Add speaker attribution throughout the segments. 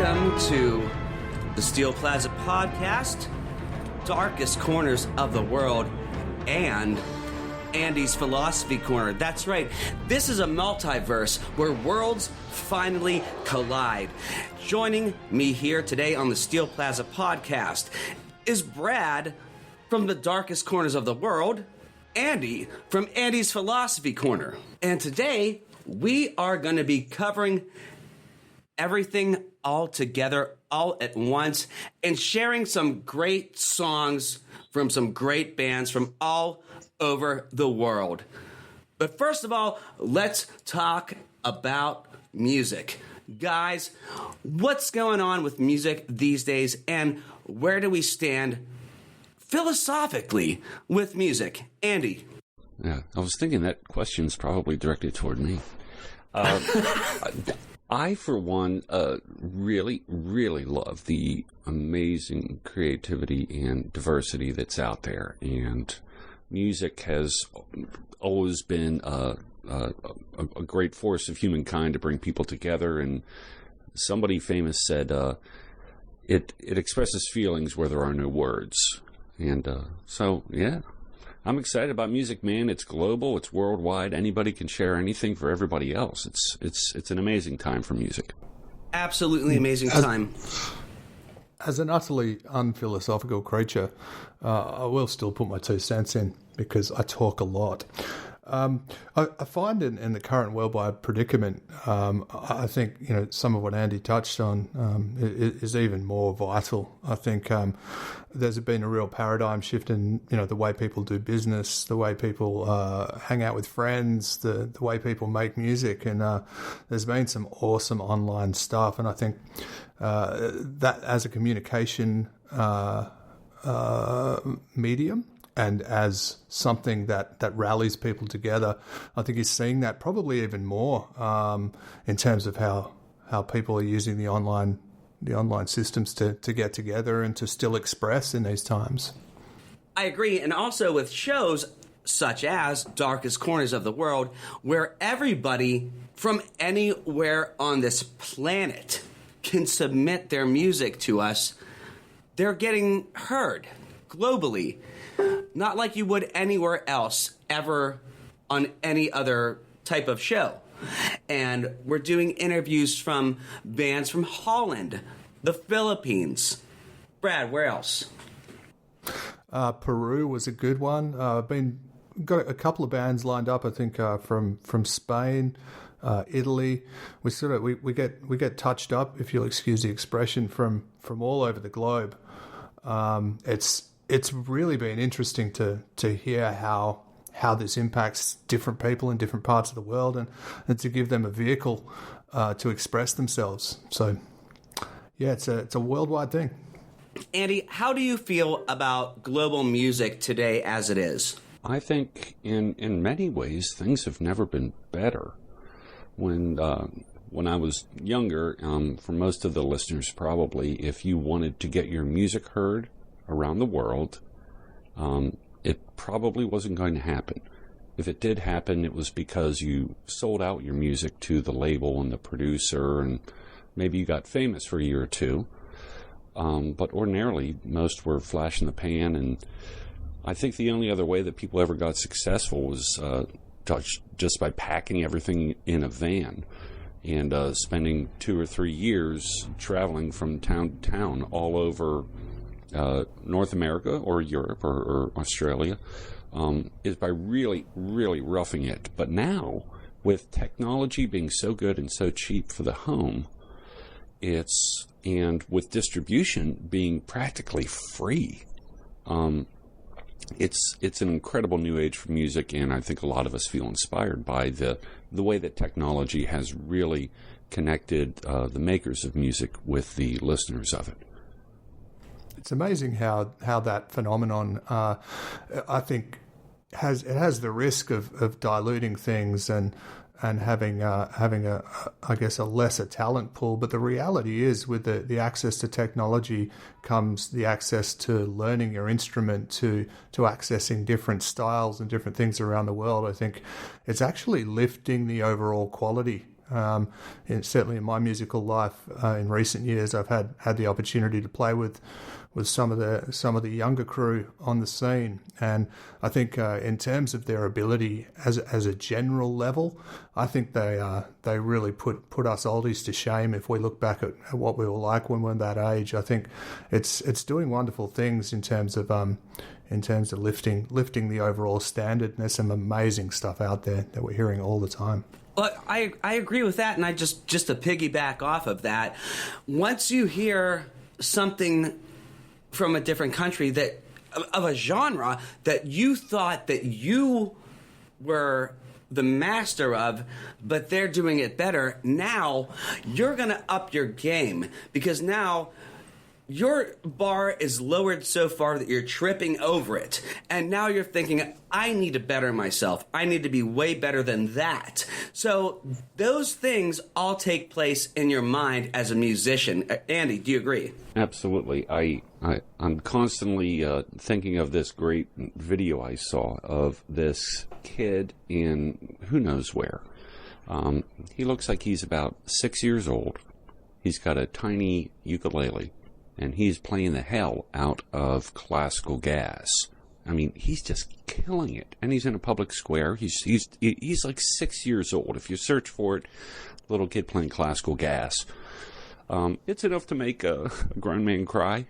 Speaker 1: Welcome to the Steel Plaza podcast, Darkest Corners of the World, and Andy's Philosophy Corner. That's right. This is a multiverse where worlds finally collide. Joining me here today on the Steel Plaza podcast is Brad from the Darkest Corners of the World, Andy from Andy's Philosophy Corner. And today, we are going to be covering everything all together, all at once, and sharing some great songs from some great bands from all over the world. But first of all, let's talk about music. Guys, what's going on with music these days, and where do we stand philosophically with music? Andy?
Speaker 2: Yeah, I was thinking that question's probably directed toward me. I, for one, really, really love the amazing creativity and diversity that's out there. And music has always been a great force of humankind to bring people together. And somebody famous said, it expresses feelings where there are no words. And so, yeah. I'm excited about music, man. It's global. It's worldwide. Anybody can share anything for everybody else. It's an amazing time for music.
Speaker 1: Absolutely amazing time.
Speaker 3: As an utterly unphilosophical creature, I will still put my 2 cents in because I talk a lot. I find in the current worldwide predicament, I think some of what Andy touched on is even more vital. I think there's been a real paradigm shift in the way people do business, the way people hang out with friends, the way people make music, and there's been some awesome online stuff. And I think that as a communication medium, and as something that rallies people together, I think he's seeing that probably even more in terms of how people are using the online systems to get together and to still express in these times.
Speaker 1: I agree, and also with shows such as Darkest Corners of the World, where everybody from anywhere on this planet can submit their music to us, they're getting heard globally. Not like you would anywhere else ever on any other type of show. And we're doing interviews from bands from Holland, the Philippines. Brad, where else?
Speaker 3: Peru was a good one. Got a couple of bands lined up, I think, from Spain, Italy. We get touched up, if you'll excuse the expression, from all over the globe. It's really been interesting to hear how this impacts different people in different parts of the world, and to give them a vehicle to express themselves. So, yeah, it's a worldwide thing.
Speaker 1: Andy, how do you feel about global music today as it is?
Speaker 2: I think in many ways things have never been better. When I was younger, for most of the listeners probably, if you wanted to get your music heard around the world, it probably wasn't going to happen. If it did happen, it was because you sold out your music to the label and the producer, and maybe you got famous for a year or two. But ordinarily, most were flash in the pan, and I think the only other way that people ever got successful was just by packing everything in a van and spending 2 or 3 years traveling from town to town all over North America or Europe or Australia, is by really, really roughing it. But now, with technology being so good and so cheap for the home, and with distribution being practically free, it's an incredible new age for music, and I think a lot of us feel inspired by the way that technology has really connected the makers of music with the listeners of it.
Speaker 3: It's amazing how that phenomenon, I think, has the risk of diluting things and having a I guess a lesser talent pool. But the reality is, with the access to technology comes the access to learning your instrument, to accessing different styles and different things around the world. I think it's actually lifting the overall quality Certainly in my musical life, in recent years, I've had the opportunity to play with some of the younger crew on the scene, and I think in terms of their ability as a general level, I think they really put us oldies to shame. If we look back at what we were like when we were that age, I think it's doing wonderful things in terms of lifting the overall standard. And there's some amazing stuff out there that we're hearing all the time.
Speaker 1: Well, I agree with that, and I just to piggyback off of that, once you hear something from a different country that of a genre that you thought that you were the master of, but they're doing it better, now you're going to up your game, because now your bar is lowered so far that you're tripping over it. And now you're thinking, I need to better myself. I need to be way better than that. So those things all take place in your mind as a musician. Andy, do you agree?
Speaker 2: Absolutely. I'm constantly thinking of this great video I saw of this kid in who knows where. He looks like he's about 6 years old. He's got a tiny ukulele, and he's playing the hell out of classical gas. I mean, he's just killing it. And he's in a public square. He's like 6 years old. If you search for it, little kid playing classical gas. It's enough to make a grown man cry.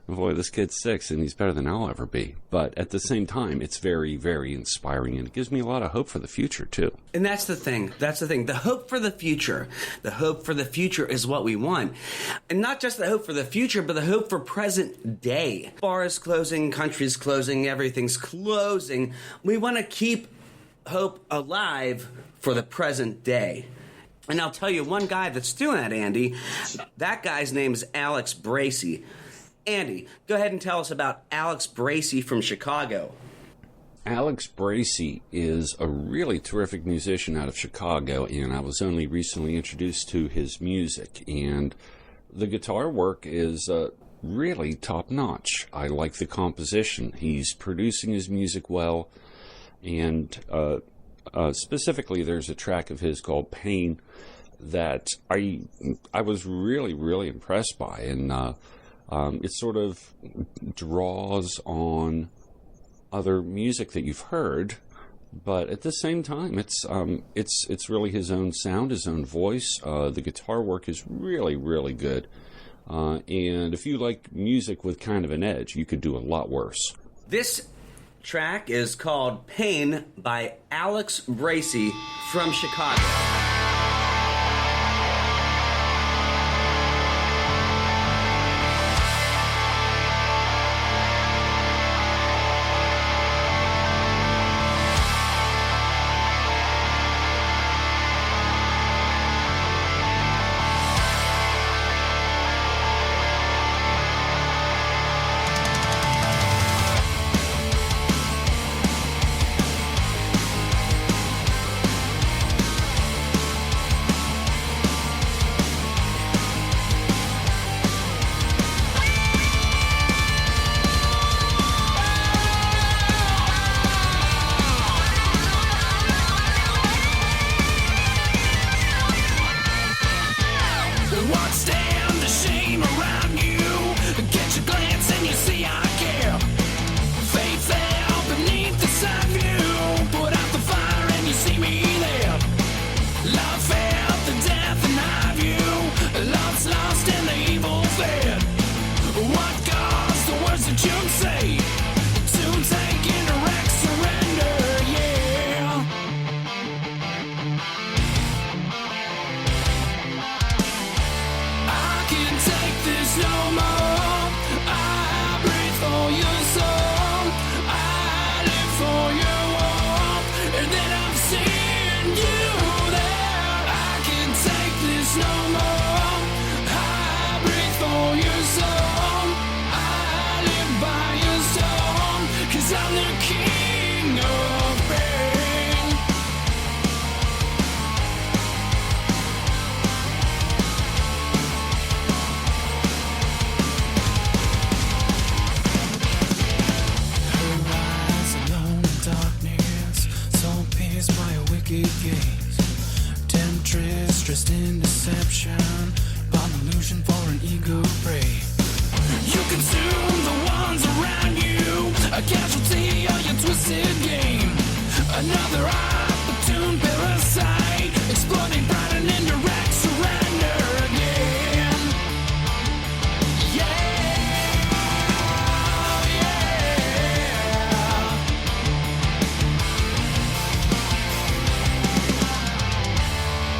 Speaker 2: Boy, this kid's 6, and he's better than I'll ever be. But at the same time, it's very, very inspiring, and it gives me a lot of hope for the future, too.
Speaker 1: And that's the thing. The hope for the future. The hope for the future is what we want. And not just the hope for the future, but the hope for present day. Bars closing, countries closing, everything's closing. We want to keep hope alive for the present day. And I'll tell you one guy that's doing that, Andy. That guy's name is Alex Bracey. Andy, go ahead and tell us about Alex Bracey from Chicago.
Speaker 2: Alex Bracey is a really terrific musician out of Chicago, and I was only recently introduced to his music. And the guitar work is really top-notch. I like the composition. He's producing his music well, and specifically, there's a track of his called Pain that I was really, really impressed by, and it sort of draws on other music that you've heard, but at the same time, it's really his own sound, his own voice. The guitar work is really, really good, and if you like music with kind of an edge, you could do a lot worse.
Speaker 1: This track is called Pain by Alex Bracey from Chicago.
Speaker 4: By a wicked gaze, temptress dressed in deception, palm illusion for an ego prey. You consume the ones around you, a casualty of your twisted game. Another opportune parasite, exploiting pride and indirect surrender again. Yeah, yeah.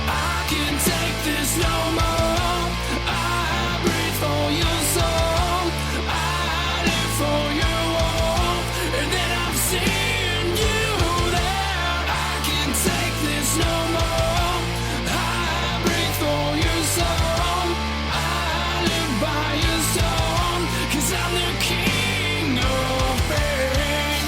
Speaker 4: I can't take this no more. I breathe for your soul. I live for you all. And then I'm seeing you there. I can't take this no more. I breathe for your soul. I live by your stone. 'Cause I'm the king of pain.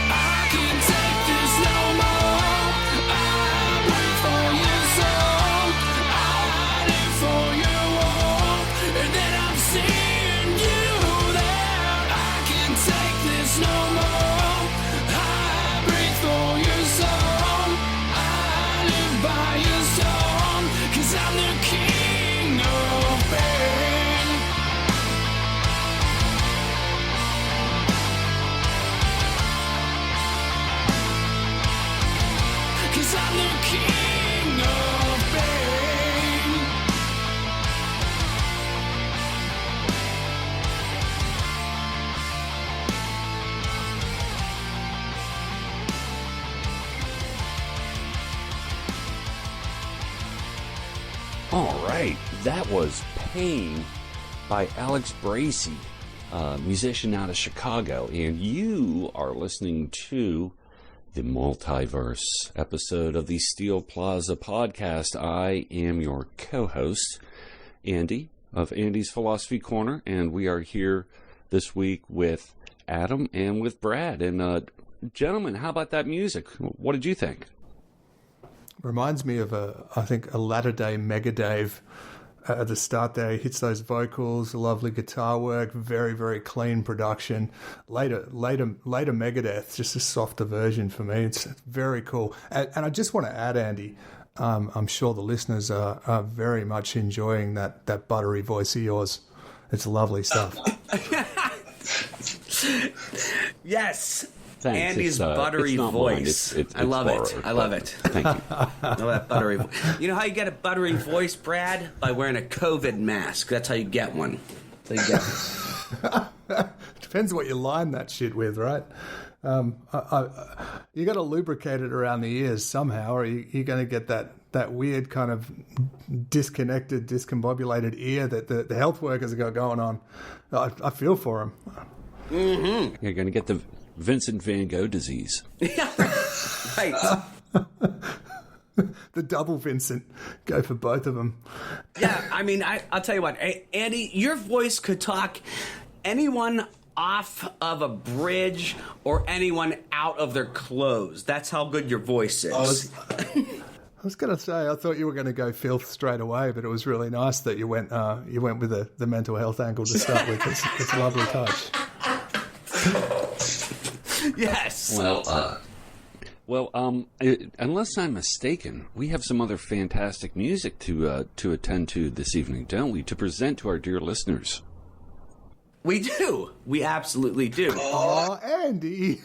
Speaker 4: I can't take this no more. I breathe for your soul. I live for you all. And then I'm seeing you there. I can't take this no more. I breathe for your soul. I live by your stone. 'Cause I'm the king of pain. 'Cause I'm the king of pain.
Speaker 2: All right, that was Pain by Alex Bracey, a musician out of Chicago, and you are listening to the Multiverse episode of the Steel Plaza podcast. I am your co-host, Andy, of Andy's Philosophy Corner, and we are here this week with Adam and with Brad. And gentlemen, how about that music? What did you think?
Speaker 3: Reminds me of I think a latter day Megadave. At the start there, he hits those vocals, lovely guitar work, very, very clean production. Later Megadeth, just a softer version for me. It's very cool. And I just want to add, Andy, I'm sure the listeners are very much enjoying that buttery voice of yours. It's lovely stuff.
Speaker 1: Yes.
Speaker 2: Thanks.
Speaker 1: Andy's buttery voice.
Speaker 2: It's
Speaker 1: I love
Speaker 2: borrowed,
Speaker 1: it. I love it.
Speaker 2: Thank you.
Speaker 1: I love that buttery voice. You know how you get a buttery voice, Brad? By wearing a COVID mask. That's how you get one. That's how you get one.
Speaker 3: Depends what you line that shit with, right? You got to lubricate it around the ears somehow, or you're going to get that weird kind of disconnected, discombobulated ear that the health workers have got going on. I feel for them.
Speaker 1: Mm-hmm.
Speaker 2: You're going to get the Vincent van Gogh disease.
Speaker 1: Yeah, right.
Speaker 3: The double Vincent. Go for both of them.
Speaker 1: Yeah, I mean, I'll tell you what, Andy, your voice could talk anyone off of a bridge or anyone out of their clothes. That's how good your voice is.
Speaker 3: I was going to say, I thought you were going to go filth straight away, but it was really nice that you went with the mental health angle to start with. It's a lovely touch.
Speaker 1: Yes.
Speaker 2: Well, unless I'm mistaken, we have some other fantastic music to attend to this evening, don't we? To present to our dear listeners.
Speaker 1: We do. We absolutely do.
Speaker 3: Oh, Andy.